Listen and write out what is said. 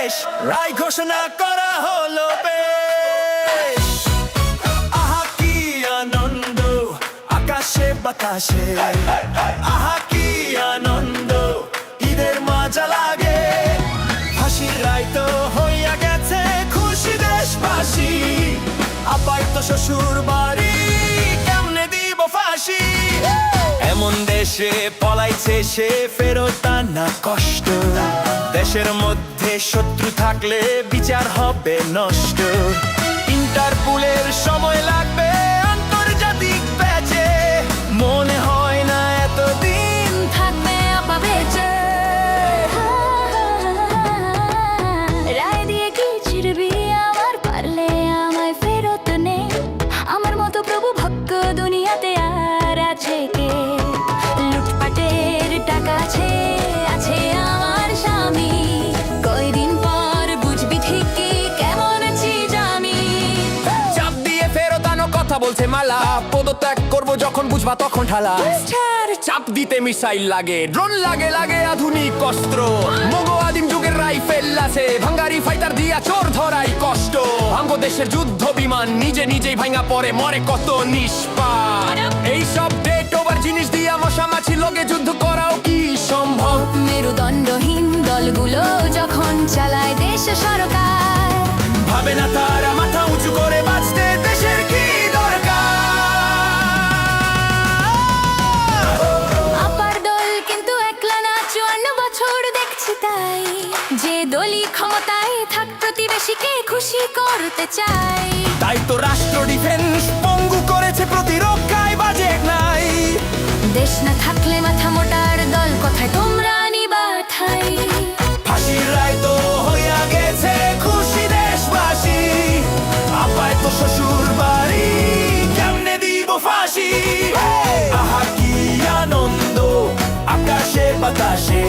শেষ, রায় ঘোষণা করা হলো বেশ। আহা কি আনন্দ আকাশে বাতাসে, আহা কি আনন্দ ঈদের মজা লাগে। ফাঁসির রায় তো হইয়া গেছে, খুশি দেশবাসী। আপাই তো শ্বশুর বাড়ি, কেমনে দিব ফাঁসি। এমন দেশে পলাইছে সে, ফেরত আনা কষ্ট। দেশের মধ্যে শত্রু থাকলে বিচার হবে নষ্ট। ইন্টারপোলের সময় লাগবে আন্তর্জাতিক প্যাচে, মনে হয় না এতদিন থাকবে আপা বেঁচে। রায় দিয়ে কি ছিড়বি আমার, পারলে আমায় ফেরত নে। আমার মতো প্রভু ভক্ত দুনিয়াতে আর আছে কে? লুটপাটের টাকা আছে, আছে আমার স্বামী। কয়দিন পর বুঝবি ঠিকই কেমন আছি আমি। চাপ দিয়ে ফেরত আনো কথা বলছে মালা, পদত্যাগ করবো যখন বুঝবা তখন ঠালা। চাপ দিতে মিসাইল লাগে, ড্রোন লাগে, লাগে আধুনিক অস্ত্র। মগো আদিম যুগের রাইফেল আছে, ভাঙ্গারি ফাইটার দিয়া চোর ধরাই কষ্ট। ভাঙ্গো দেশের যুদ্ধ বিমান নিজে নিজেই ভাঙা পড়ে, মরে কত নিষ্পাপ। এইসব ডেট ওভার জিনিস দিয়া মশামাছি লগে যুদ্ধ করাও কি সম্ভব? মেরুদণ্ডহীন দলগুলো যখন চালায় দেশ সরকার, ভাবে না তারা মাথা উঁচু করে বাঁচতে দেশের কি দরকার। আপার দল কিন্তু একলা না, 54 বছর দেখছি তাই। যে দলই ক্ষমতায় থাক, প্রতিবেশীকে খুশি করতে চাই। তাই তো রাষ্ট্র ডিফেন্স পঙ্গু করেছে, প্রতিরক্ষায় বাজেট নাই। দেশ না থাকলে মাথা মোটার দল কোথায় তোমরা নিবা ঠাই? ফাঁসির রায় তো হইয়া গেছে, খুশি দেশবাসী। আপায় তো শ্বশুর বাড়ি, কেমনে দিব ফাঁসি। আহা কি আনন্দ আকাশে বাতাসে,